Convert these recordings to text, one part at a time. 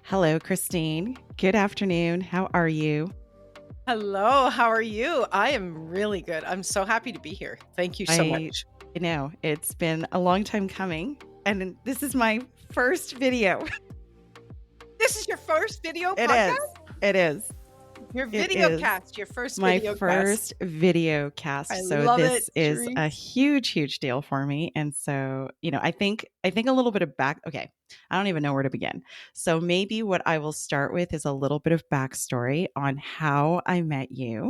Hello, Christine. Good afternoon. How are you? Hello, how are you? I am really good. I'm so happy to be here. Thank you so I much. know it's been a long time coming, and this is my first video. This is your first video It podcast? is. It is. Your It video is cast, your first my video cast. first video I cast. So love it, this is a Sherisse. huge deal for me. And so, I think a little bit of okay, I don't even know where to begin. So maybe what I will start with is a little bit of backstory on how I met you.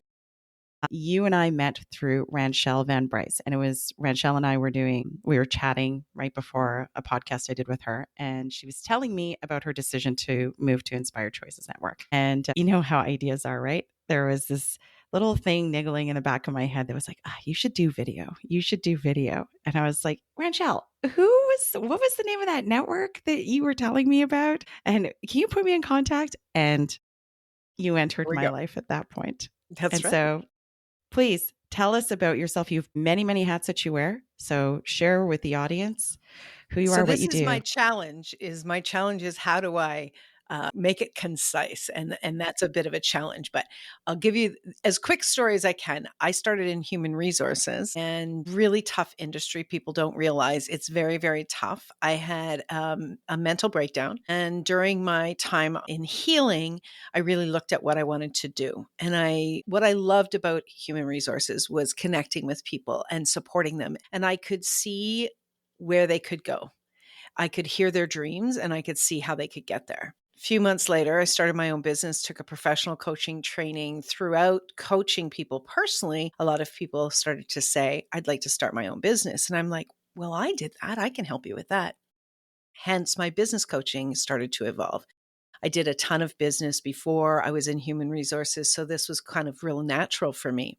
You and I met through Ranchelle Van Bryce, and it was Ranchelle and we were chatting right before a podcast I did with her, and she was telling me about her decision to move to Inspired Choices Network. And you know how ideas are, right? There was this little thing niggling in the back of my head that was like, you should do video. You should do video. And I was like, Ranchelle, what was the name of that network that you were telling me about? And can you put me in contact? And you entered Here we my go. life at that point. That's And right. so please tell us about yourself. You've many hats that you wear. So share with the audience who you So are, what this you is do. my challenge is how do I make it concise, and that's a bit of a challenge, but I'll give you as quick story as I can. I started in human resources, and really tough industry. People don't realize it's very tough. I had a mental breakdown, and during my time in healing, I really looked at what I wanted to do. And what I loved about human resources was connecting with people and supporting them, and I could see where they could go. I could hear their dreams and I could see how they could get there. A few months later, I started my own business, took a professional coaching training. Throughout coaching people personally, a lot of people started to say, I'd like to start my own business. And I'm like, well, I did that. I can help you with that. Hence, my business coaching started to evolve. I did a ton of business before I was in human resources. So this was kind of real natural for me.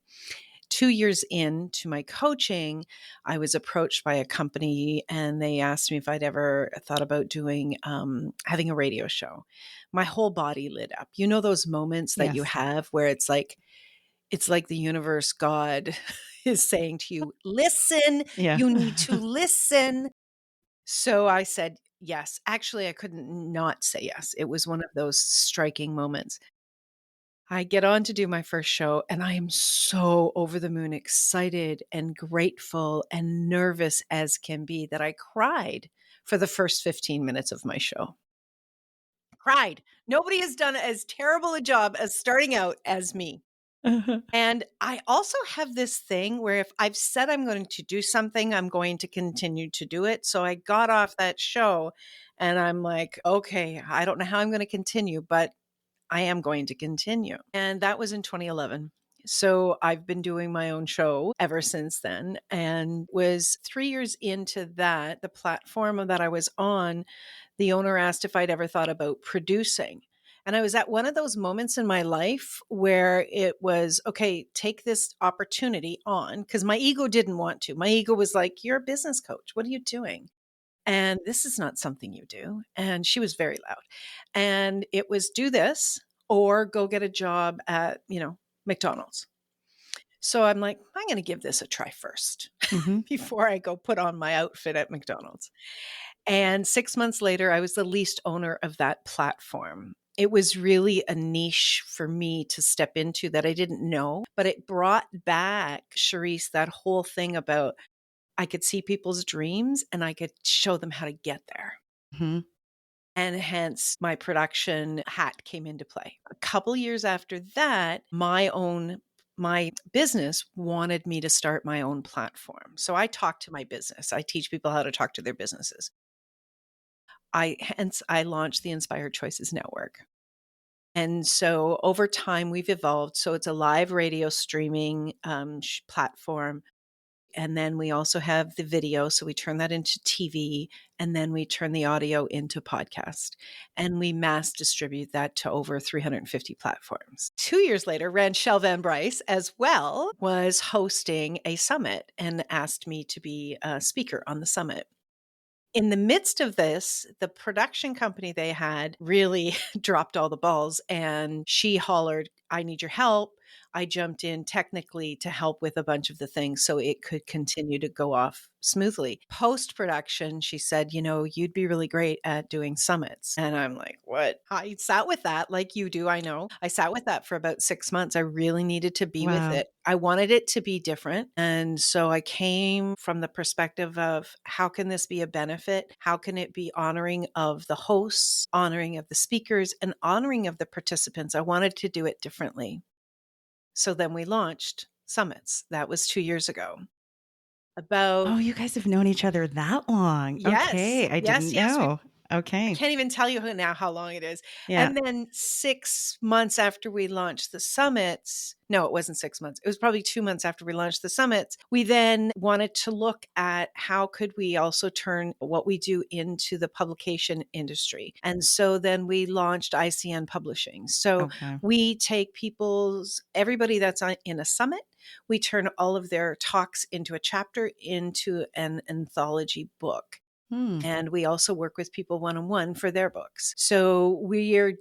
2 years into my coaching, I was approached by a company and they asked me if I'd ever thought about having a radio show. My whole body lit up. You know those moments that you Yes. have where it's like the universe, God is saying to you, listen, Yeah. you need to listen. So I said yes. Actually, I couldn't not say yes. It was one of those striking moments. I get on to do my first show, and I am so over the moon excited and grateful and nervous as can be that I cried for the first 15 minutes of my show. Cried. Nobody has done as terrible a job as starting out as me. And I also have this thing where if I've said I'm going to do something, I'm going to continue to do it. So I got off that show and I'm like, okay, I don't know how I'm going to continue, but I am going to continue. And that was in 2011. So I've been doing my own show ever since then, and was 3 years into that. The platform that I was on, the owner asked if I'd ever thought about producing. And I was at one of those moments in my life where it was, okay, take this opportunity on, because my ego didn't want to. My ego was like, you're a business coach. What are you doing? And this is not something you do. And she was very loud. And it was do this or go get a job at, McDonald's. So I'm like, I'm going to give this a try first Mhm. before I go put on my outfit at McDonald's. And 6 months later, I was the least owner of that platform. It was really a niche for me to step into that I didn't know, but it brought back, Sherisse, that whole thing about I could see people's dreams and I could show them how to get there. Mhm. And hence my production hat came into play. A couple years after that, my business wanted me to start my own platform. So I talk to my business. I teach people how to talk to their businesses. I launched the Inspired Choices Network. And so over time we've evolved. So it's a live radio streaming platform. And then we also have the video. So we turn that into TV, and then we turn the audio into podcast. And we mass distribute that to over 350 platforms. 2 years later, Ranchelle Van Bryce as well was hosting a summit and asked me to be a speaker on the summit. In the midst of this, the production company they had really dropped all the balls, and she hollered, I need your help. I jumped in technically to help with a bunch of the things so it could continue to go off smoothly. Post production, she said, you'd be really great at doing summits. And I'm like, what? I sat with that like you do. I know. I sat with that for about 6 months. I really needed to be with Wow. it. I wanted it to be different. And so I came from the perspective of how can this be a benefit? How can it be honoring of the hosts, honoring of the speakers, and honoring of the participants? I wanted to do it differently. So then we launched Summits. That was 2 years ago. About Oh, you guys have known each other that long. Yes, Okay. I yes, didn't yes, know. I Okay. can't even tell you now how long it is. Yeah. And then 6 months after we launched the summits, no, it wasn't 6 months. It was probably 2 months after we launched the summits. We then wanted to look at how could we also turn what we do into the publication industry. And so then we launched ICN Publishing. So Okay. we take everybody that's in a summit, we turn all of their talks into a chapter into an anthology book. Hmm. And we also work with people one-on-one for their books. So we're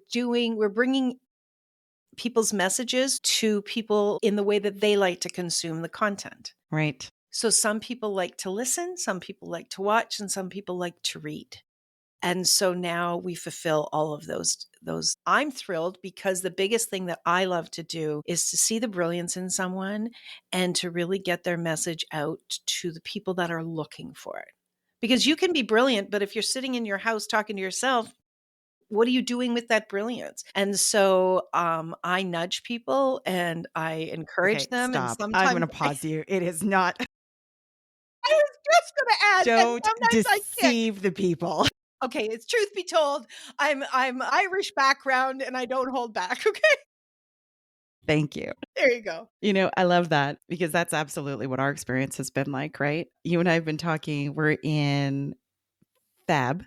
bringing people's messages to people in the way that they like to consume the content. Right. So some people like to listen, some people like to watch, and some people like to read. And so now we fulfill all of those. I'm thrilled because the biggest thing that I love to do is to see the brilliance in someone and to really get their message out to the people that are looking for it. Because you can be brilliant, but if you're sitting in your house talking to yourself, what are you doing with that brilliance? And so I nudge people and I encourage Okay. them. And Stop. I'm going sometimes to pause you. It is not. I was just going to add, and Don't sometimes I kick. deceive the people. Okay, it's truth be told, I'm Irish background and I don't hold back. Okay, Thank you. there you go. I love that because that's absolutely what our experience has been like, right? You and I have been talking, we're in Feb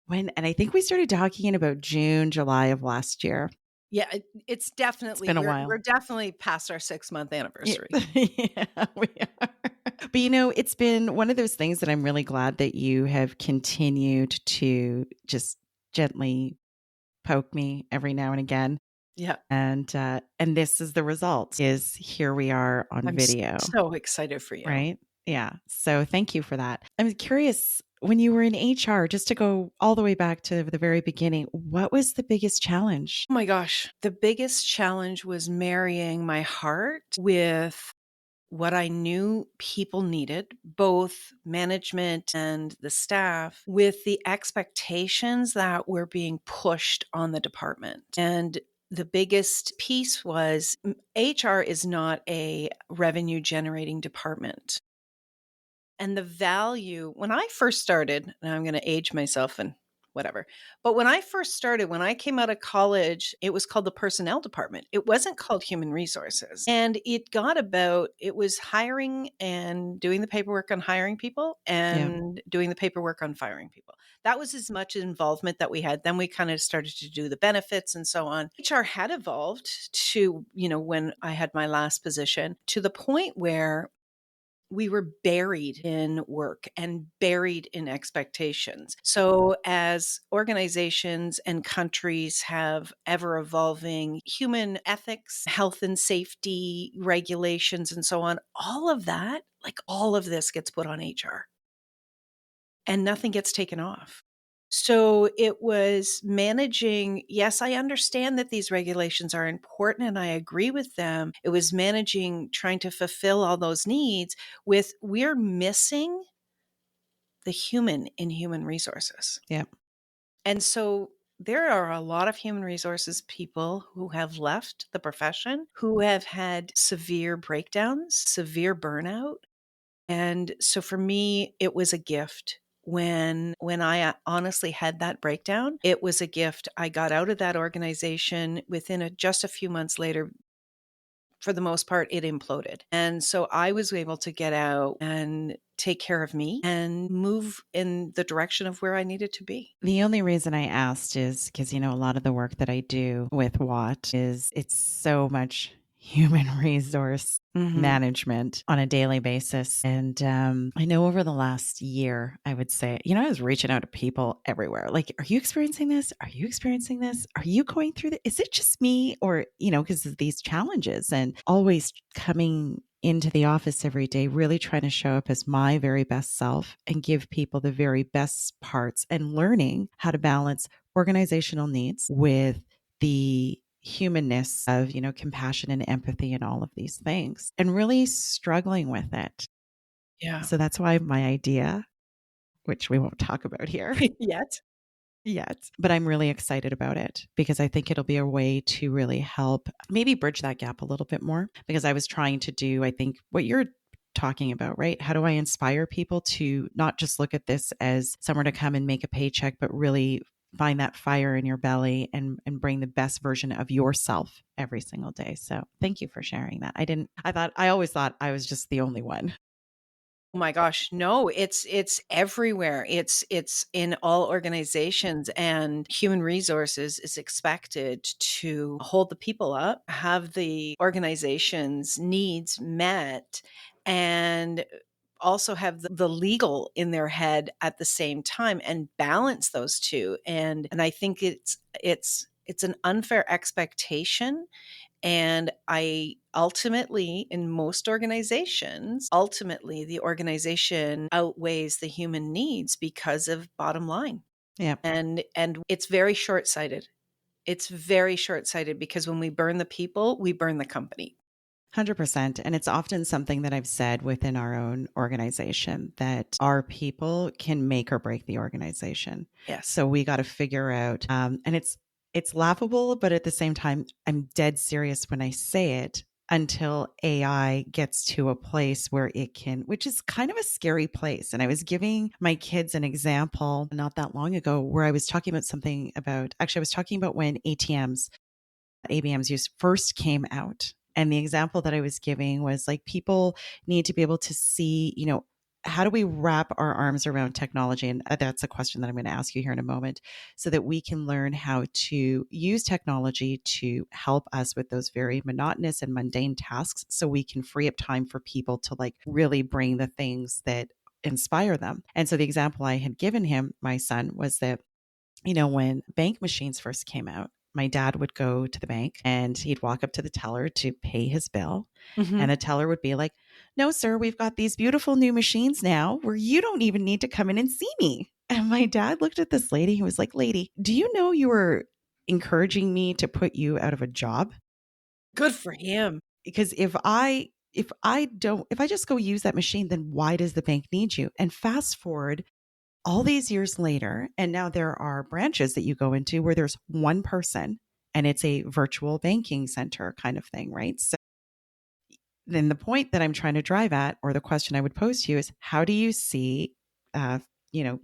and I think we started talking in about June, July of last year. Yeah, it's It's definitely been a we're while. definitely past our 6-month Yeah, anniversary. yeah, we are. But it's been one of those things that I'm really glad that you have continued to just gently poke me every now and again. Yeah, And this is the result is here we are on I'm video, so excited for you. right? Yeah. So thank you for that. I'm curious when you were in HR, just to go all the way back to the very beginning, what was the biggest challenge? Oh my gosh, the biggest challenge was marrying my heart with what I knew people needed, both management and the staff, with the expectations that were being pushed on the department. And the biggest piece was HR is not a revenue generating department. And the value, when I first started, and I'm going to age myself and whatever, but when I first started, when I came out of college, it was called the personnel department. It wasn't called human resources. And it was hiring and doing the paperwork on hiring people Yeah. and doing the paperwork on firing people. That was as much involvement that we had. Then we kind of started to do the benefits and so on. HR had evolved to, when I had my last position, to the point where we were buried in work and buried in expectations. So, as organizations and countries have ever evolving human ethics, health and safety regulations, and so on, all of that, like all of this gets put on HR and nothing gets taken off. So it was managing. Yes, I understand that these regulations are important and I agree with them. It was managing, trying to fulfill all those needs with we're missing the human in human resources. Yeah. And so there are a lot of human resources people who have left the profession, who have had severe breakdowns, severe burnout. And so for me, it was a gift. When I honestly had that breakdown, it was a gift. I got out of that organization within just a few months later. For the most part, it imploded. And so I was able to get out and take care of me and move in the direction of where I needed to be. The only reason I asked is because, a lot of the work that I do with Watt is it's so much human resource Mhm. management on a daily basis. And I know over the last year, I would say, I was reaching out to people everywhere. Like, are you experiencing this? Are you experiencing this? Are you going through this? Is it just me? Or, because of these challenges and always coming into the office every day, really trying to show up as my very best self and give people the very best parts and learning how to balance organizational needs with the humanness of, compassion and empathy and all of these things and really struggling with it. Yeah. So that's why my idea, which we won't talk about here Yet. yet, but I'm really excited about it because I think it'll be a way to really help maybe bridge that gap a little bit more because I was trying to do, I think, what you're talking about, right? How do I inspire people to not just look at this as somewhere to come and make a paycheck, but really find that fire in your belly and bring the best version of yourself every single day. So thank you for sharing that. I always thought I was just the only one. Oh my gosh, no, it's everywhere. It's in all organizations, and human resources is expected to hold the people up, have the organization's needs met, and also have the legal in their head at the same time and balance those two. And I think it's an unfair expectation, and I ultimately, in most organizations, ultimately the organization outweighs the human needs because of bottom line. Yeah. And it's very short-sighted. It's very short-sighted because when we burn the people, we burn the company. 100%. And it's often something that I've said within our own organization that our people can make or break the organization. Yes. So we got to figure out, and it's laughable, but at the same time, I'm dead serious when I say it until AI gets to a place where it can, which is kind of a scary place. And I was giving my kids an example not that long ago where I was talking about something about, actually, I was talking about when ABMs use first came out. And the example that I was giving was like people need to be able to see, how do we wrap our arms around technology? And that's a question that I'm going to ask you here in a moment so that we can learn how to use technology to help us with those very monotonous and mundane tasks so we can free up time for people to like really bring the things that inspire them. And so the example I had given him, my son, was that when bank machines first came out, my dad would go to the bank and he'd walk up to the teller to pay his bill. Mhm. And the teller would be like, "No, sir, we've got these beautiful new machines now where you don't even need to come in and see me." And my dad looked at this lady who was like, "Lady, do you know you were encouraging me to put you out of a job? Good for him. Because if I just go use that machine, then why does the bank need you?" And fast forward all these years later, and now there are branches that you go into where there's one person and it's a virtual banking center kind of thing, right? So then the point that I'm trying to drive at, or the question I would pose to you is how do you see, uh, you know,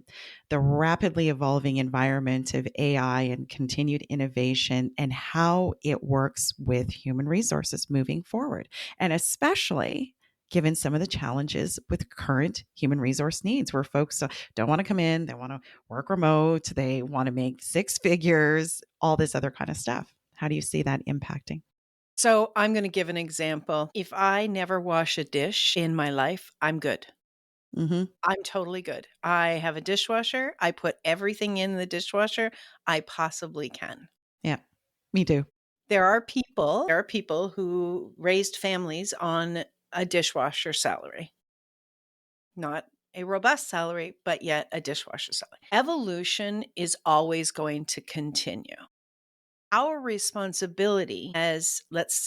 the rapidly evolving environment of AI and continued innovation and how it works with human resources moving forward? And especially given some of the challenges with current human resource needs where folks don't want to come in, they want to work remote, they want to make six figures, all this other kind of stuff. How do you see that impacting? So I'm going to give an example. If I never wash a dish in my life, I'm good. Mm-hmm. I'm totally good. I have a dishwasher. I put everything in the dishwasher I possibly can. Yeah, me too. There are people who raised families on a dishwasher salary. Not a robust salary, but yet a dishwasher salary. Evolution is always going to continue. Our responsibility as, let's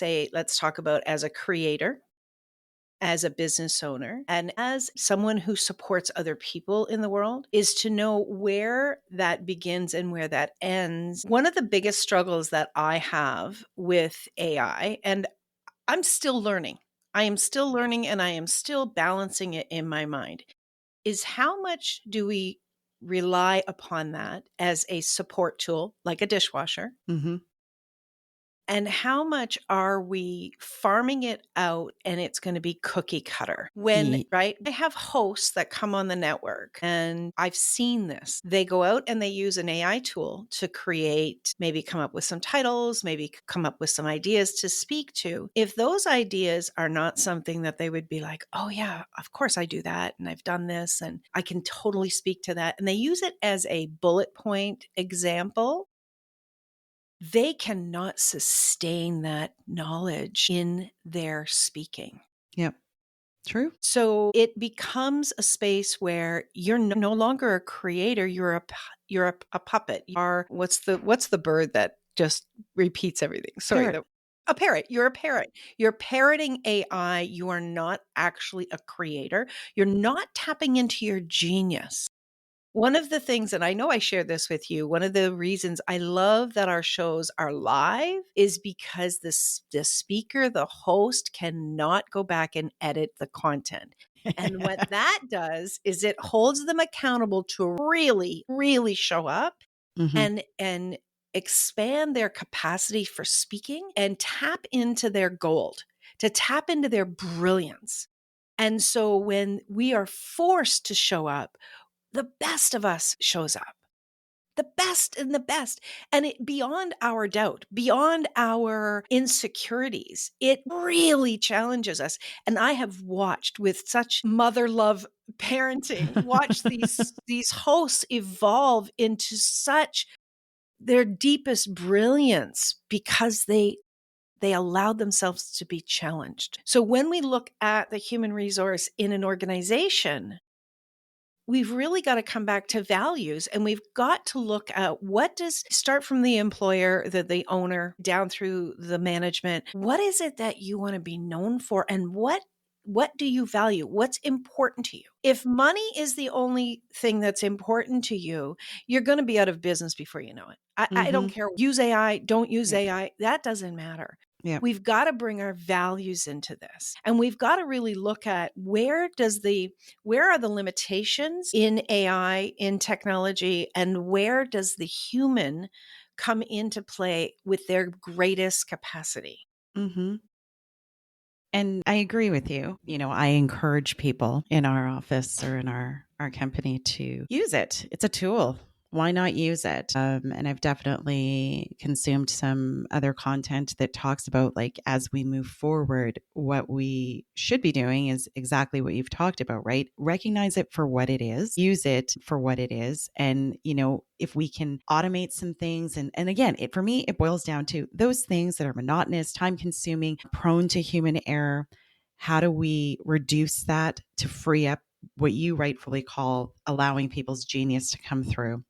talk about as a creator, as a business owner, and as someone who supports other people in the world is to know where that begins and where that ends. One of the biggest struggles that I have with AI, and I'm still learning, I am still learning and I am still balancing it in my mind, is how much do we rely upon that as a support tool, like a dishwasher, Mm-hmm. And how much are we farming it out and it's going to be cookie cutter? When, Ye right? I have hosts that come on the network and I've seen this. They go out and they use an AI tool to create, maybe come up with some titles, maybe come up with some ideas to speak to. If those ideas are not something that they would be like, oh, yeah, of course I do that. And I've done this and I can totally speak to that. And they use it as a bullet point example, they cannot sustain that knowledge in their speaking. Yep. True. So it becomes a space where you're no longer a creator, you're a puppet. You are what's the bird that just repeats everything? Sorry, Parrot. a parrot. You're a parrot. You're parroting AI. You are not actually a creator. You're not tapping into your genius. One of the things, and I know I shared this with you, one of the reasons I love that our shows are live is because the speaker, the host cannot go back and edit the content. And what that does is it holds them accountable to really, really show up Mhm. and expand their capacity for speaking and tap into their gold, to tap into their brilliance. And so when we are forced to show up, the best of us shows up, the best and the best. And it beyond our doubt, beyond our insecurities, it really challenges us. And I have watched with such mother love parenting, watch these hosts evolve into such their deepest brilliance because they allowed themselves to be challenged. So when we look at the human resource in an organization, we've really got to come back to values, and we've got to look at what does start from the employer, the owner, down through the management. What is it that you want to be known for, and what do you value? What's important to you? If money is the only thing that's important to you, you're going to be out of business before you know it. I don't Mhm. care. Use AI, don't use Yep. AI. That doesn't matter. Yep. We've got to bring our values into this. And we've got to really look at where are the limitations in AI, in technology, and where does the human come into play with their greatest capacity? Mhm. And I agree with you. I encourage people in our office or in our company to use it. It's a tool. Why not use it? And I've definitely consumed some other content that talks about, like, as we move forward, what we should be doing is exactly what you've talked about, right? Recognize it for what it is, use it for what it is. And, if we can automate some things, and again, for me, it boils down to those things that are monotonous, time consuming, prone to human error. How do we reduce that to free up what you rightfully call allowing people's genius to come through,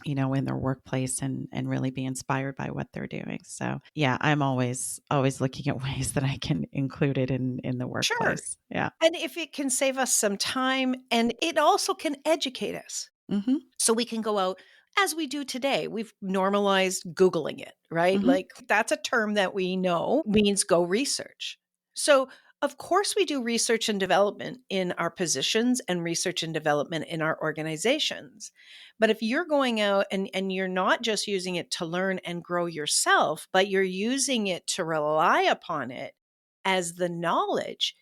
in their workplace, and really be inspired by what they're doing? So yeah, I'm always looking at ways that I can include it in the Sure. workplace. Yeah. And if it can save us some time, and it also can educate us. Mm-hmm. So we can go out as we do today. We've normalized Googling it, right? Mm-hmm. Like that's a term that we know means go research. So, of course, we do research and development in our positions and research and development in our organizations. But if you're going out and you're not just using it to learn and grow yourself, but you're using it to rely upon it as the knowledge,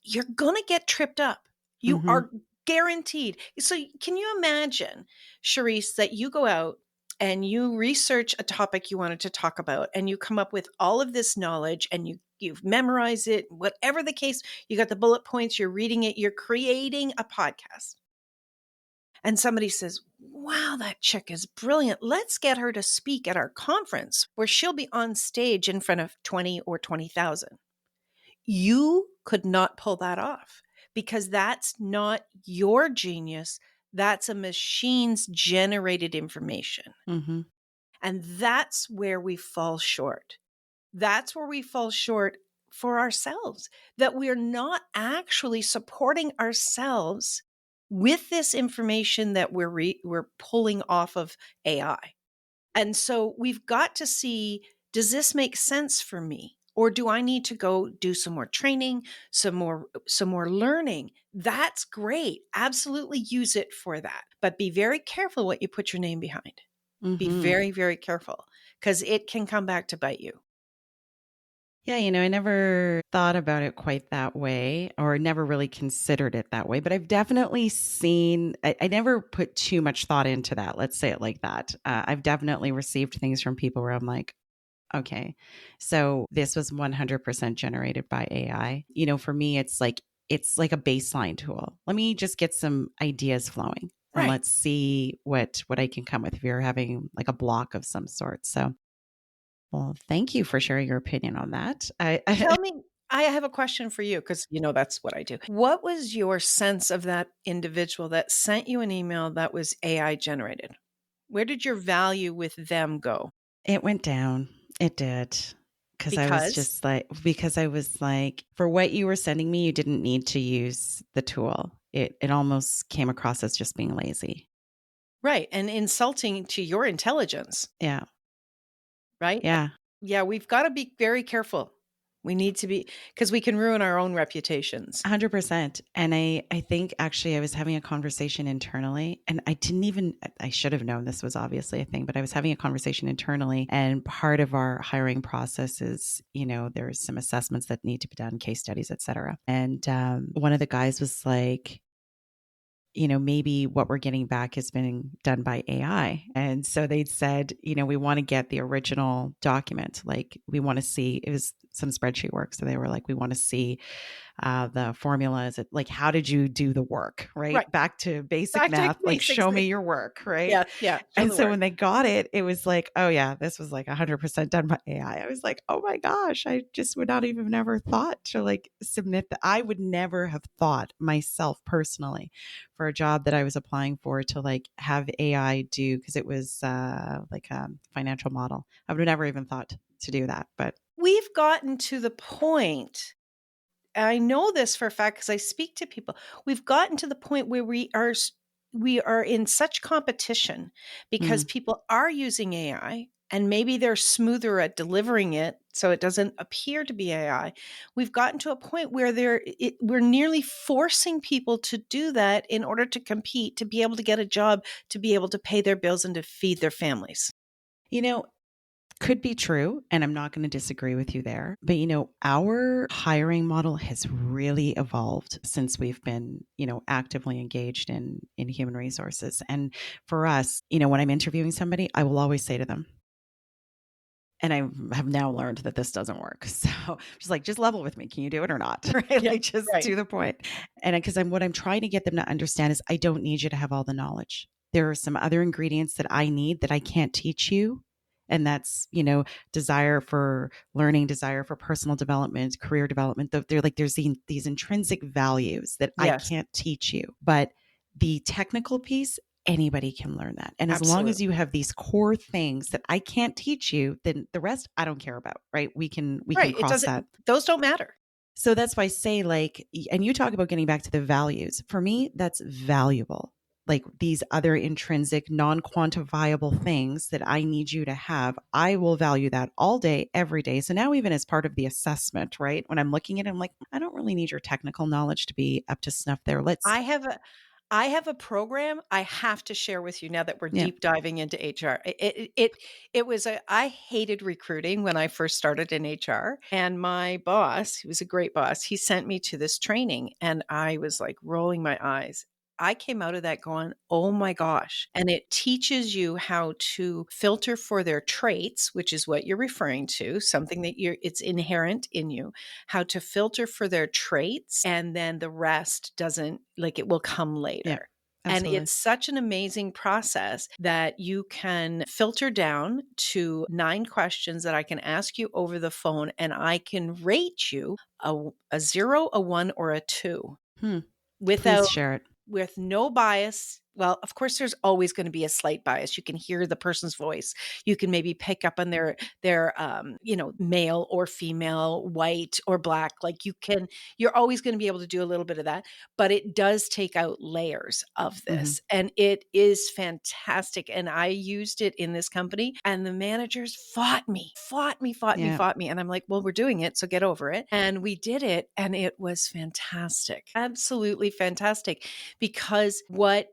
you're going to get tripped up. You Mm-hmm. are guaranteed. So, can you imagine, Sherisse, that you go out and you research a topic you wanted to talk about and you come up with all of this knowledge and you've memorized it, whatever the case, you got the bullet points, you're reading it, you're creating a podcast. And somebody says, wow, that chick is brilliant. Let's get her to speak at our conference where she'll be on stage in front of 20 or 20,000. You could not pull that off because that's not your genius. That's a machine's generated information. Mm-hmm. And that's where we fall short. That's where we fall short for ourselves, that we're not actually supporting ourselves with this information that we're pulling off of AI. And so we've got to see, does this make sense for me? Or do I need to go do some more training, some more learning? That's great. Absolutely use it for that. But be very careful what you put your name behind. Be Mm-hmm. very, very careful because it can come back to bite you. Yeah, I never thought about it quite that way or never really considered it that way, but I've definitely seen, I never put too much thought into that. Let's say it like that. I've definitely received things from people where I'm like, okay, so this was 100% generated by AI. For me, it's like a baseline tool. Let me just get some ideas flowing and Right. let's see what I can come with if you're having like a block of some sort. So, well, thank you for sharing your opinion on that. Tell me, I have a question for you because that's what I do. What was your sense of that individual that sent you an email that was AI generated? Where did your value with them go? It went down. It did. Because Because I was like, for what you were sending me, you didn't need to use the tool. It almost came across as just being lazy. right, and insulting to your intelligence, Yeah. right? Yeah. Yeah, we've gotta be very careful. We need to be because we can ruin our own reputations. 100%. And I think actually I was having a conversation internally and I should have known this was obviously a thing, but I was having a conversation internally and part of our hiring process is, there's some assessments that need to be done, case studies, et cetera. And one of the guys was like, maybe what we're getting back has been done by AI. And so they'd said, we want to get the original document. Like we want to see, it was some spreadsheet work. So they were like, we want to see the formulas. Like, how did you do the work? Right. Right. Back to basic Back to math, like, basics. show me your work. Right. Yeah, yeah, show And the so work. when they got it, it was like, oh, yeah, this was like 100% done by AI. I was like, oh my gosh, I just would not even never thought to like submit that. I would never have thought myself personally for a job that I was applying for to like have AI do, because it was like a financial model. I would have never even thought to do that. But We've gotten to the point, I know this for a fact because I speak to people. We've gotten to the point where we are in such competition because mm, people are using AI and maybe they're smoother at delivering it so it doesn't appear to be AI. We've gotten to a point where we're nearly forcing people to do that in order to compete, to be able to get a job, to be able to pay their bills and to feed their families. you know, could be true, and I'm not going to disagree with you there. But our hiring model has really evolved since we've been, actively engaged in human resources. And for us, when I'm interviewing somebody, I will always say to them, and I have now learned that this doesn't work. So just like, just level with me. Can you do it or not? Right? Yeah, Like, just right. to the point. And because what I'm trying to get them to understand is I don't need you to have all the knowledge. There are some other ingredients that I need that I can't teach you. And that's, desire for learning, desire for personal development, career development. They're like, there's these intrinsic values that I Yes, can't teach you. But the technical piece, anybody can learn that. And as long as absolutely. you have these core things that I can't teach you, then the rest I don't care about, right? We can Right. It cross that. doesn't, those don't matter. So that's why I say, like, and you talk about getting back to the values. For me, that's valuable. Like these other intrinsic, non-quantifiable things that I need you to have, I will value that all day, every day. So now, even as part of the assessment, right? When I'm looking at it, I'm like, I don't really need your technical knowledge to be up to snuff there. Let's, I have a I have a program I have to share with you now that we're yeah. deep diving into HR. It was I hated recruiting when I first started in HR, and my boss, he was a great boss, he sent me to this training and I was like rolling my eyes. I came out of that going, "Oh my gosh." And it teaches you how to filter for their traits, which is what you're referring to, something that it's inherent in you, how to filter for their traits, and then the rest doesn't, like, it will come Yeah, later. And absolutely. it's such an amazing process that you can filter down to 9 questions that I can ask you over the phone, and I can rate you a 0, a 1, or a 2 Hmm. Please without share it. with no bias. Well, of course, there's always going to be a slight bias. You can hear the person's voice. You can maybe pick up on their male or female, white or black. Like you're always going to be able to do a little bit of that, but it does take out layers of Hmm. this, and it is fantastic. And I used it in this company, and the managers Yeah. fought me, and I'm like, well, we're doing it, so get over it. And we did it, and it was fantastic, absolutely fantastic, because what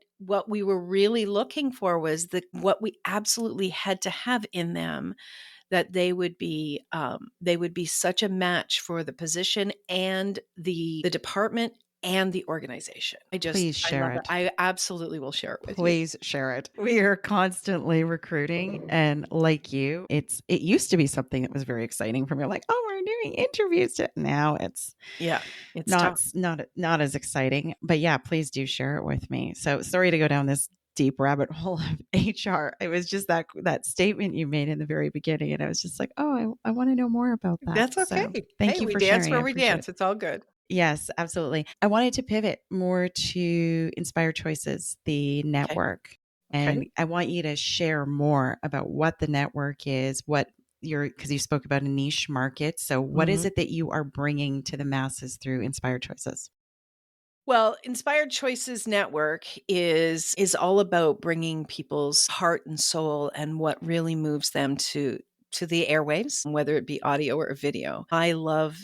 we were really looking for was what we absolutely had to have in them, that they would be such a match for the position and the department and the organization. Please I share love it. it. I absolutely will share it with you. Please share it. We are constantly recruiting, and like you, it used to be something that was very exciting for me. Like, oh, we're doing interviews. Now it's Yeah, it's not tough. not as exciting. But yeah, please do share it with me. So sorry to go down this deep rabbit hole of HR. It was just that statement you made in the very beginning, and I was just like, oh, I want to know more about that. That's okay. So thank Hey, you we for dance sharing. I where we appreciate it. dance. It's all good. Yes, absolutely. I wanted to pivot more to Inspired Choices, the Okay. network. Okay. And I want you to share more about what the network is, what because you spoke about a niche market. So, what is Mhm. it that you are bringing to the masses through Inspired Choices? Well, Inspired Choices Network is all about bringing people's heart and soul and what really moves them to the airwaves, whether it be audio or video. I love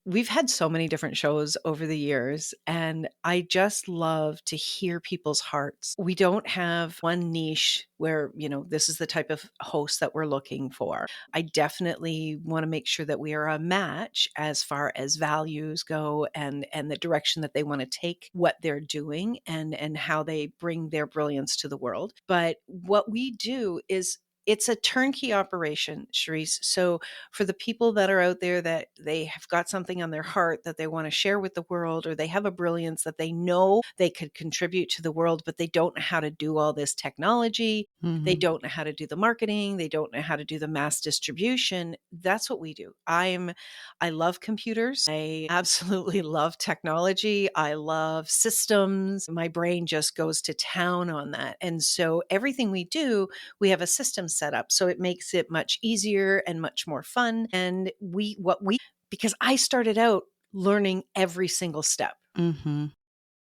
We've had so many different shows over the years, and I just love to hear people's hearts. We don't have one niche where, this is the type of host that we're looking for. I definitely want to make sure that we are a match as far as values go and the direction that they want to take what they're doing and how they bring their brilliance to the world. But what we do is it's a turnkey operation, Sherisse. So for the people that are out there that they have got something on their heart that they want to share with the world, or they have a brilliance that they know they could contribute to the world, but they don't know how to do all this technology. They Hmm. don't know how to do the marketing. They don't know how to do the mass distribution. That's what we do. I love computers. I absolutely love technology. I love systems. My brain just goes to town on that. And so everything we do, we have a system set up. So it makes it much easier and much more fun. And because I started out learning every single step. Hmm.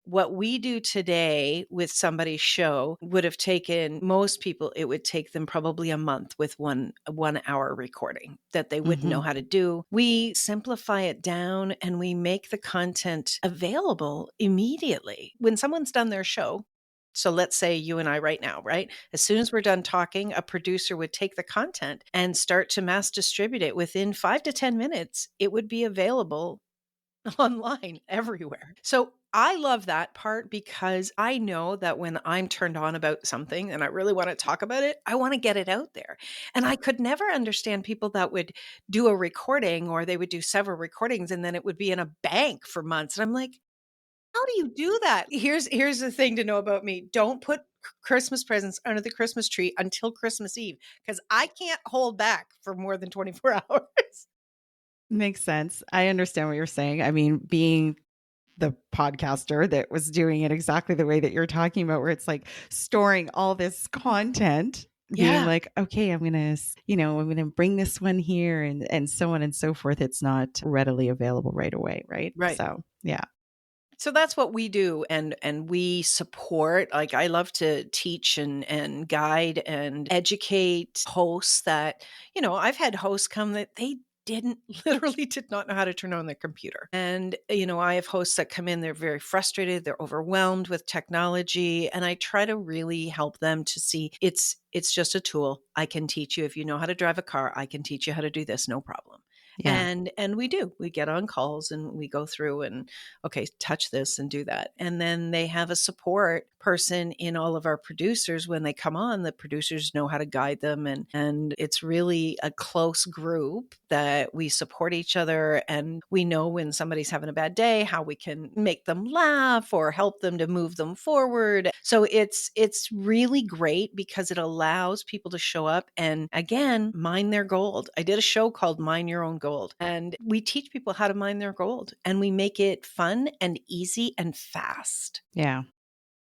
What we do today with somebody's show would have taken most people, it would take them probably a month with one hour recording that they wouldn't know Hmm. how to do. We simplify it down and we make the content available immediately. When someone's done their show, so let's say you and I right now, right? As soon as we're done talking, a producer would take the content and start to mass distribute it. Within 5 to 10 minutes, it would be available online everywhere. So I love that part because I know that when I'm turned on about something and I really want to talk about it, I want to get it out there. And I could never understand people that would do a recording, or they would do several recordings and then it would be in a bank for months. And I'm like, how do you do that? Here's the thing to know about me. Don't put Christmas presents under the Christmas tree until Christmas Eve, because I can't hold back for more than 24 hours. Makes sense. I understand what you're saying. I mean, being the podcaster that was doing it exactly the way that you're talking about, where it's like storing all this content, being Yeah, like, okay, I'm gonna bring this one here, and so on and so forth. It's not readily available right away, right? right. So yeah. So that's what we do, and we support. Like, I love to teach and guide and educate hosts that, I've had hosts come that they didn't literally did not know how to turn on their computer. And I have hosts that come in, they're very frustrated, they're overwhelmed with technology, and I try to really help them to see it's just a tool. I can teach you. If you know how to drive a car, I can teach you how to do this, no problem. Yeah. And we do. We get on calls and we go through and, okay, touch this and do that. And then they have a support person in all of our producers. When they come on, the producers know how to guide them. And it's really a close group that we support each other. And we know when somebody's having a bad day, how we can make them laugh or help them to move them forward. So it's really great because it allows people to show up and, again, mine their gold. I did a show called Mine Your Own Gold, and we teach people how to mine their gold, and we make it fun and easy and fast. Yeah.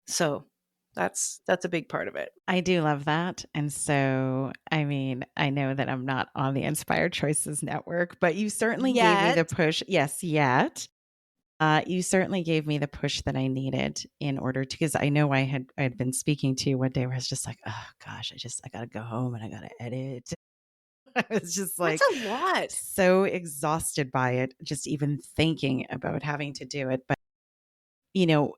So that's a big part of it. I do love that. And so, I mean, I know that I'm not on the Inspired Choices Network, but you certainly gave me Yet. the push. Yes, yet. You certainly gave me the push that I needed in order to, because I know I had been speaking to you one day where I was just like, oh gosh, I gotta go home and I gotta edit. I was just That's like a lot. so exhausted by it, just even thinking about having to do it. But you know,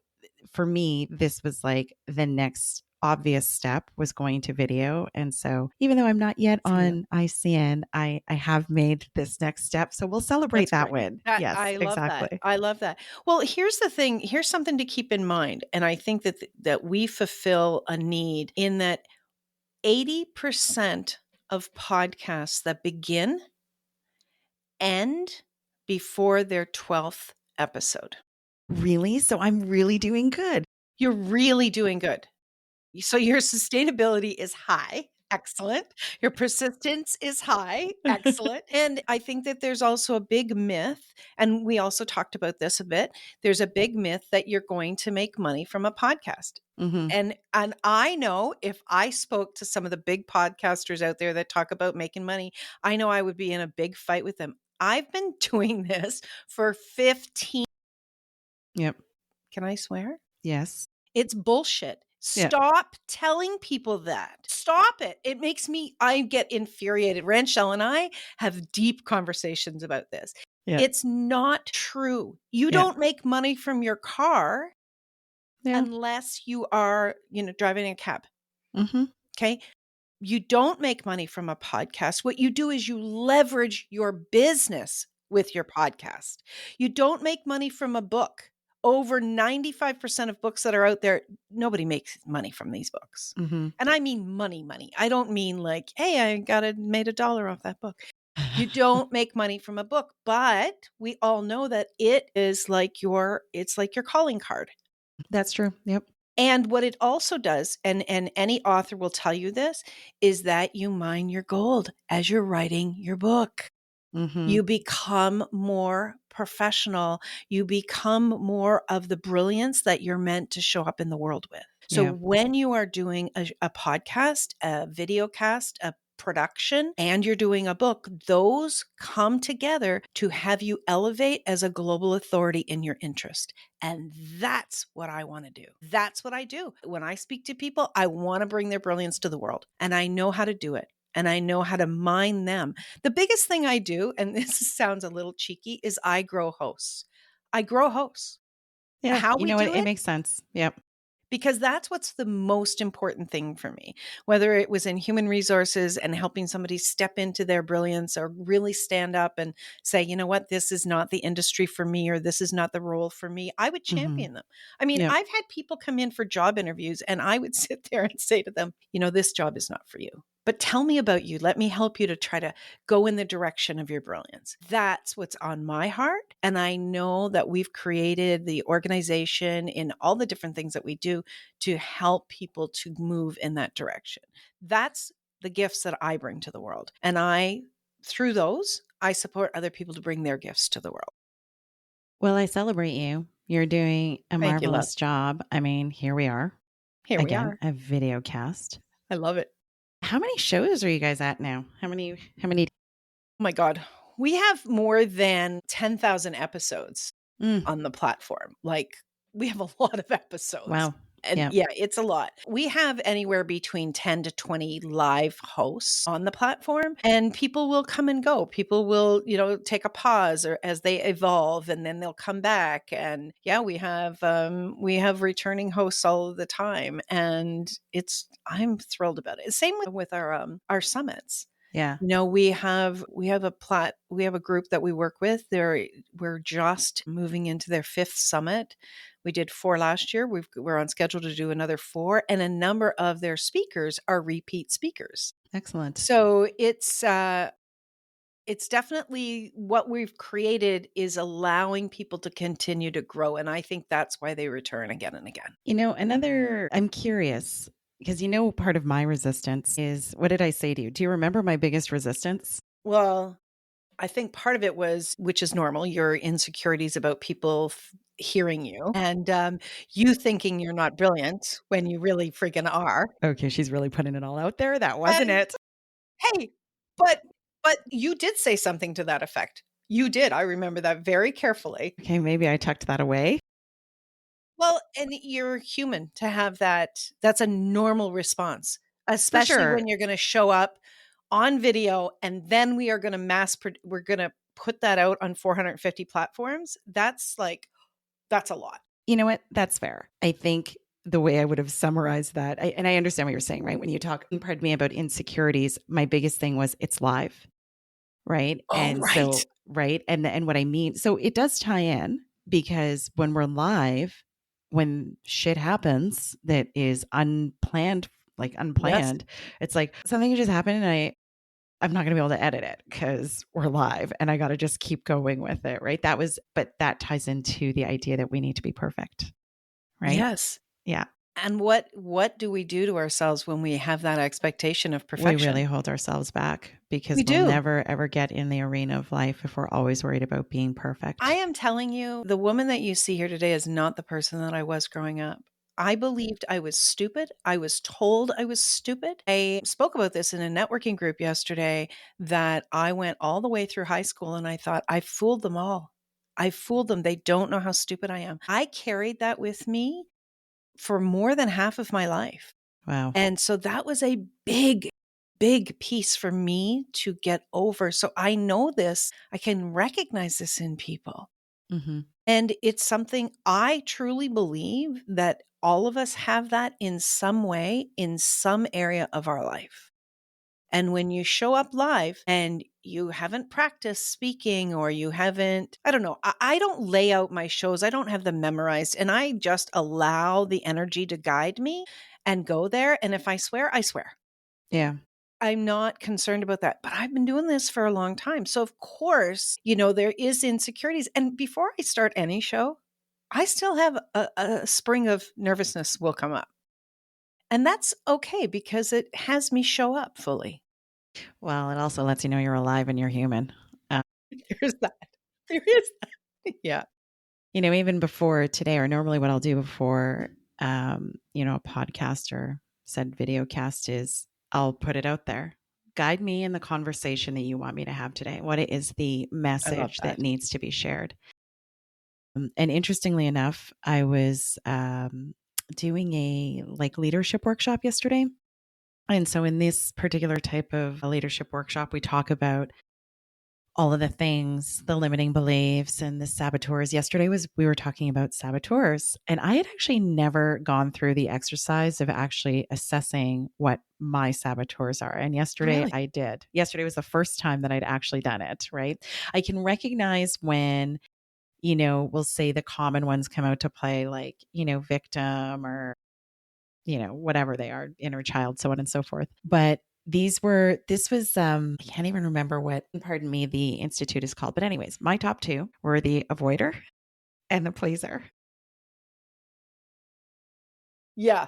for me, this was like the next obvious step was going to video. And so even though I'm not yet For you. on ICN, I have made this next step. So we'll celebrate That's that great. win. That Yes, I love that. exactly. I love that. Well, here's the thing. Here's something to keep in mind, and I think that we fulfill a need in that 80% of podcasts that begin end before their 12th episode. Really? So I'm really doing good. You're really doing good. So your sustainability is high. Excellent. Your persistence is high. Excellent. And I think that there's also a big myth, and we also talked about this a bit. There's a big myth that you're going to make money from a podcast. Hmm. And I know if I spoke to some of the big podcasters out there that talk about making money, I know I would be in a big fight with them. I've been doing this for 15. Yep. Can I swear? Yes. It's bullshit. Yeah. Stop telling people that. Stop it. I get infuriated. Ranchelle and I have deep conversations about this. Yeah. It's not true. You Yeah. don't make money from your car Yeah. unless you are, driving a cab. Hmm. Okay. You don't make money from a podcast. What you do is you leverage your business with your podcast. You don't make money from a book. Over 95% of books that are out there, nobody makes money from these books. Hmm. And I mean money. I don't mean like, hey, made $1 off that book. You don't make money from a book, but we all know that it's like your calling card. That's true. Yep. And what it also does, and any author will tell you this, is that you mine your gold as you're writing your book. Hmm. You become more professional. You become more of the brilliance that you're meant to show up in the world with. So Yeah. when you are doing a podcast, a video cast, a production, and you're doing a book, those come together to have you elevate as a global authority in your interest. And that's what I want to do. That's what I do. When I speak to people, I want to bring their brilliance to the world, and I know how to do it. And I know how to mine them. The biggest thing I do, and this sounds a little cheeky, is I grow hosts. I grow hosts. Yeah. How You we know what? do It it, makes sense. Yep. because that's what's the most important thing for me, whether it was in human resources and helping somebody step into their brilliance or really stand up and say, you know what, this is not the industry for me, or this is not the role for me. I would Hmm. champion them. I mean, Yep. I've had people come in for job interviews and I would sit there and say to them, this job is not for you. But tell me about you. Let me help you to try to go in the direction of your brilliance. That's what's on my heart. And I know that we've created the organization in all the different things that we do to help people to move in that direction. That's the gifts that I bring to the world. And through those, I support other people to bring their gifts to the world. Well, I celebrate you. You're doing a Thank you, love. marvelous job. I mean, here we are Here we again, are. a video cast. I love it. How many shows are you guys at now? How many? Oh my God. We have more than 10,000 episodes Mm, on the platform. Like, we have a lot of episodes. wow. And Yeah. yeah, it's a lot. We have anywhere between 10 to 20 live hosts on the platform, and people will come and go. People will, take a pause or as they evolve, and then they'll come back. And yeah, we have returning hosts all of the time, and I'm thrilled about it. Same with our summits. Yeah. We have a group that we work with. We're just moving into their 5th summit. We did 4 last year. We're on schedule to do another 4, and a number of their speakers are repeat speakers. Excellent. So it's definitely what we've created is allowing people to continue to grow, and I think that's why they return again and again. I'm curious because part of my resistance is, what did I say to you? Do you remember my biggest resistance? Well, I think part of it was, which is normal, your insecurities about people hearing you, and you thinking you're not brilliant when you really freaking are. Okay, she's really putting it all out there. That wasn't And it. hey, but you did say something to that effect. You did. I remember that very carefully. Okay, maybe I tucked that away. Well, and you're human to have that. That's a normal response, For especially sure. when you're going to show up on video and then we're going to put that out on 450 platforms. That's a lot. You know what? That's fair. I think the way I would have summarized that. And I understand what you're saying, right? When you talk, pardon me, about insecurities, my biggest thing was it's live, right? Oh, And right. so, right. And what I mean, so it does tie in because when we're live, when shit happens that is unplanned, like Yes. unplanned, it's like something just happened and I'm not going to be able to edit it because we're live and I got to just keep going with it. Right. But that ties into the idea that we need to be perfect. Right. Yes. Yeah. And what do we do to ourselves when we have that expectation of We really perfection? hold ourselves back because We we'll do. never ever get in the arena of life if we're always worried about being I perfect. am telling you, the woman that you see here today is not the person that I was growing up. I believed I was stupid. I was told I was stupid. I spoke about this in a networking group yesterday that I went all the way through high school and I thought, I fooled them all. I fooled them. They don't know how stupid I am. I carried that with me for more than half of my life. Wow. And so that was a big, big piece for me to get over. So I know this, I can recognize this in people. Hmm. And it's something I truly believe that all of us have that in some way, in some area of our life. And when you show up live and you haven't practiced speaking or you haven't, I don't know, I don't lay out my shows, I don't have them memorized. And I just allow the energy to guide me and go there. And if I swear, I swear. Yeah. I'm not concerned about that, but I've been doing this for a long time. So of course, there is insecurities. And before I start any show, I still have a spring of nervousness will come up. And that's okay because it has me show up fully. Well, it also lets you know you're alive and you're human. Uh, There's that. There is that. Yeah. Even before today, or normally what I'll do before, a podcast or said video cast is I'll put it out there. Guide me in the conversation that you want me to have today. What is the I love message that that. needs to be shared? And interestingly enough, I was doing a like leadership workshop yesterday. And so in this particular type of a leadership workshop, we talk about all of the things, the limiting beliefs and the saboteurs. Yesterday was we were talking about saboteurs, and I had actually never gone through the exercise of actually assessing what my saboteurs are. And yesterday Really? I did. Yesterday was the first time that I'd actually done it, right? I can recognize when, we'll say the common ones come out to play, like, victim or, whatever they are, inner child, so on and so forth. But this was I can't even remember what, pardon me, the institute is called. But anyways, my top two were the avoider and the pleaser. Yeah.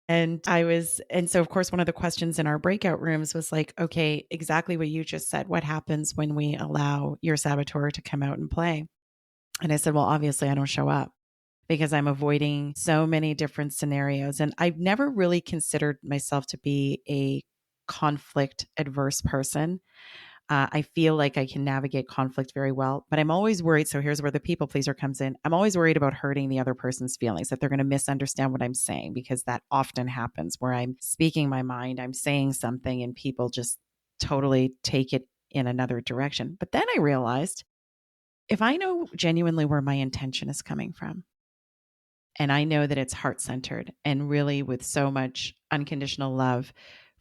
And so of course one of the questions in our breakout rooms was like, okay, exactly what you just said. What happens when we allow your saboteur to come out and play? And I said, well, obviously I don't show up because I'm avoiding so many different scenarios. And I've never really considered myself to be a conflict adverse person. I feel like I can navigate conflict very well, but I'm always worried. So here's where the people pleaser comes in. I'm always worried about hurting the other person's feelings, that they're going to misunderstand what I'm saying, because that often happens where I'm speaking my mind, I'm saying something, and people just totally take it in another direction. But then I realized if I know genuinely where my intention is coming from, and I know that it's heart centered and really with so much unconditional love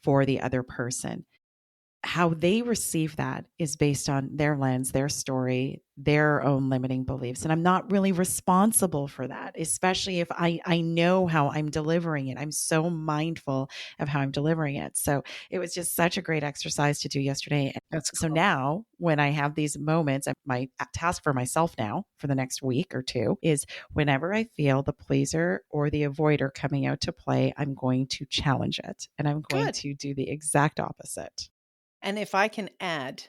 for the other person, how they receive that is based on their lens, their story, their own limiting beliefs. And I'm not really responsible for that, especially if I know how I'm delivering it. I'm so mindful of how I'm delivering it. So it was just such a great exercise to do yesterday. That's So cool. now when I have these moments, my task for myself now for the next week or two is whenever I feel the pleaser or the avoider coming out to play, I'm going to challenge it and I'm going Good. to do the exact opposite. And if I can add,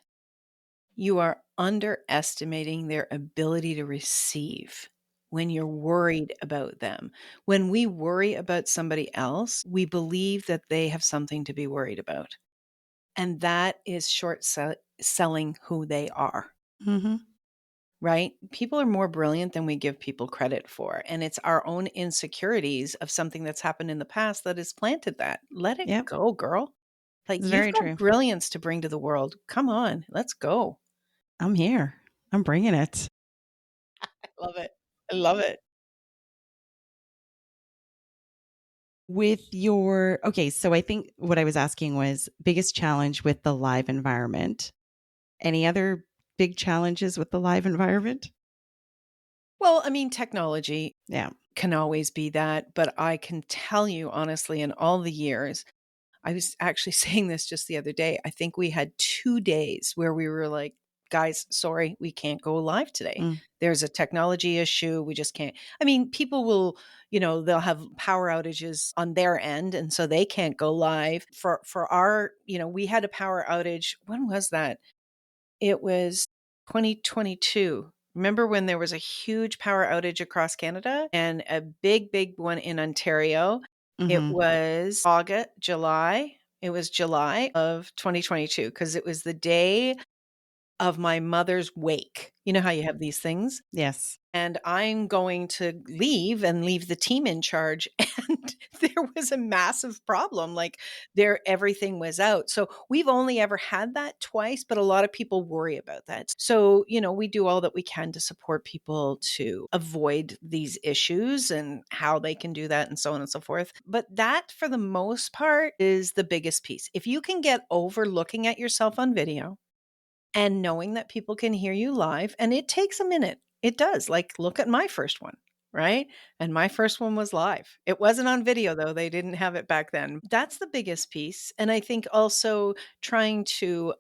you are underestimating their ability to receive when you're worried about them. When we worry about somebody else, we believe that they have something to be worried about. And that is selling who they are, Mm-hmm. right? People are more brilliant than we give people credit for. And it's our own insecurities of something that's happened in the past that has planted that. Let it Yep. go, girl. Like It's you've very got true. brilliance to bring to the world. Come on, let's go. I'm here. I'm bringing it. I love it. I love it. Okay, so I think what I was asking was biggest challenge with the live environment. Any other big challenges with the live environment? Well, I mean, technology Yeah. can always be that, but I can tell you honestly, in all the years, I was actually saying this just the other day. I think we had 2 days where we were like, "Guys, sorry, we can't go live today. Mm, There's a technology issue. We just can't." I mean, people will, they'll have power outages on their end, and so they can't go live. For our, we had a power outage. When was that? It was 2022. Remember when there was a huge power outage across Canada and a big, big one in Ontario? It mhm. was August, July. It was July of 2022 because it was the day of my mother's wake. You know how you have these things? Yes. And I'm going to leave and leave the team in charge. And there was a massive problem. Like everything was out. So we've only ever had that twice, but a lot of people worry about that. So, we do all that we can to support people to avoid these issues and how they can do that and so on and so forth. But that, for the most part, is the biggest piece. If you can get over looking at yourself on video and knowing that people can hear you live, and it takes a minute. It does. Like, look at my first one, right? And my first one was live. It wasn't on video though. They didn't have it back then. That's the biggest piece. And I think also trying to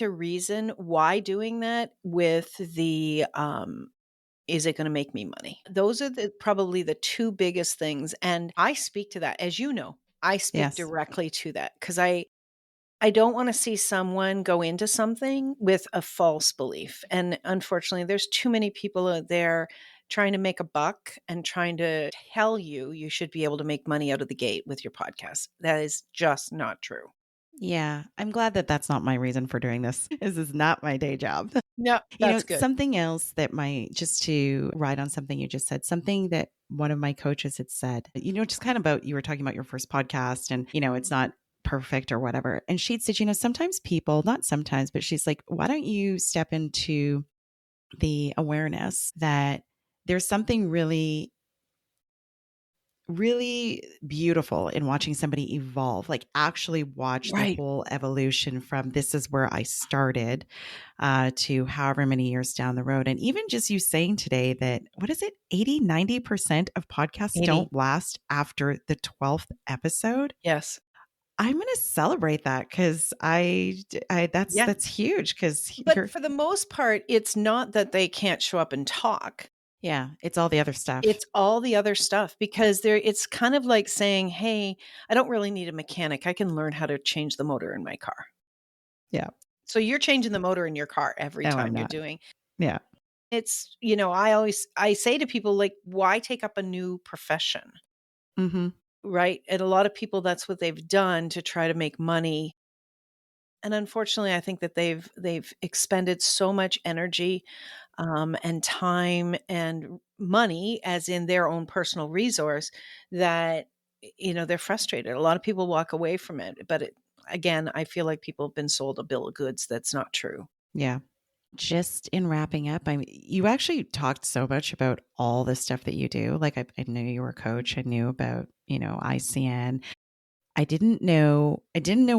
reason why doing that with the is it going to make me money? Those are probably the two biggest things. And I speak to that, as you know, I speak Yes. directly to that because I don't wanna see someone go into something with a false belief, and unfortunately, there's too many people out there trying to make a buck and trying to tell you you should be able to make money out of the gate with your podcast. That is just not true. Yeah. I'm glad that that's not my reason for doing this. This is not my day job. No, that's good. Something else that just to ride on something you just said, something that one of my coaches had said, just kind of about, you were talking about your first podcast and, it's not perfect or whatever. And she'd said, sometimes people, not sometimes, but she's like, why don't you step into the awareness that there's something really really beautiful in watching somebody evolve, like actually watch the Right. whole evolution from this is where I started to however many years down the road. And even just you saying today that, what is it, 80-90% of podcasts 80. don't last after the 12th episode. Yes. I'm going to celebrate that because Yeah. that's huge because But for the most part, it's not that they can't show up and talk. yeah, it's all the other stuff. It's all the other stuff because it's kind of like saying, "Hey, I don't really need a mechanic. I can learn how to change the motor in my car." Yeah. So you're changing the motor in your car every No, I'm time you're not. doing. Yeah. I say to people, like, why take up a new profession? Hmm. Right? And a lot of people, that's what they've done to try to make money. And unfortunately, I think that they've expended so much energy and time and money, as in their own personal resource, that they're frustrated. A lot of people walk away from it, but again, I feel like people have been sold a bill of goods that's not true. Yeah. Just in wrapping up, you actually talked so much about all the stuff that you do. Like I knew you were a coach. I knew about, ICN. I didn't know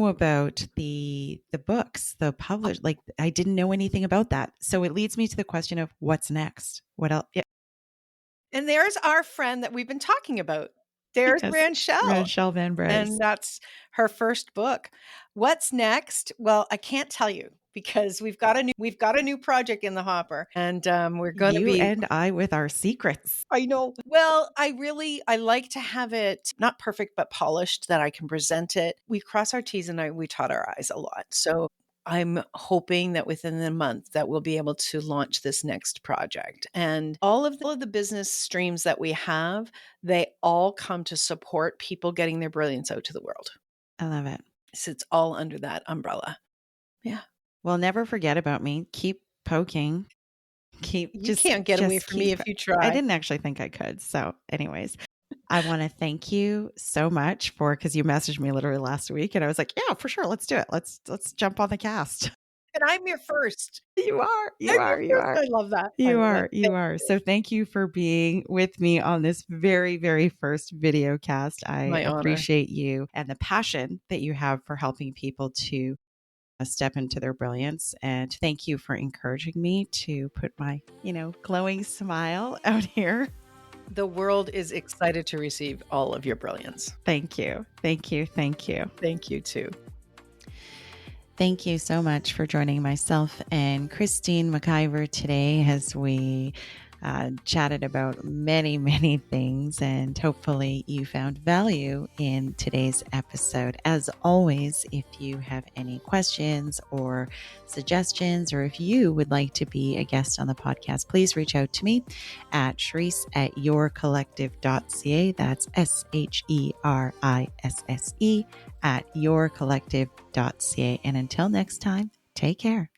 about the books, the published, like I didn't know anything about that. So it leads me to the question of what's next? What else? Yeah, And there's our friend that we've been talking about. There's yes. Ranchelle. Rochelle Van Bryce. And that's her first book. What's next? Well, I can't tell you because we've got a new project in the hopper, and we're going to You be. and I with our secrets. I know. Well, I like to have it not perfect but polished that I can present it. We cross our T's and we dot our I's a lot. So I'm hoping that within the month that we'll be able to launch this next project. And all of the business streams that we have, they all come to support people getting their brilliance out to the world. I love it. So it's all under that umbrella. Yeah. Well, never forget about me. Keep poking. Keep You can't get away just from me keep. if you I try. didn't actually think I could. So, anyways, I want to thank you so much because you messaged me literally last week and I was like, yeah, for sure. Let's do it. Let's jump on the cast. second. I'm your first. You are, you I'm your are, you first. are. I love that. I You love it. are, you Thank are. you. So thank you for being with me on this very, very first video cast. I My honor. appreciate you and the passion that you have for helping people to step into their brilliance. And thank you for encouraging me to put my, glowing smile out here. The world is excited to receive all of your brilliance. Thank you. Thank you. Thank you. Thank you too. Thank you so much for joining myself and Christine McIver today as we chatted about many, many things, and hopefully you found value in today's episode. As always, if you have any questions or suggestions, or if you would like to be a guest on the podcast, please reach out to me at Sherisse at yourcollective.ca. That's SHERISSE at yourcollective.ca. And until next time, take care.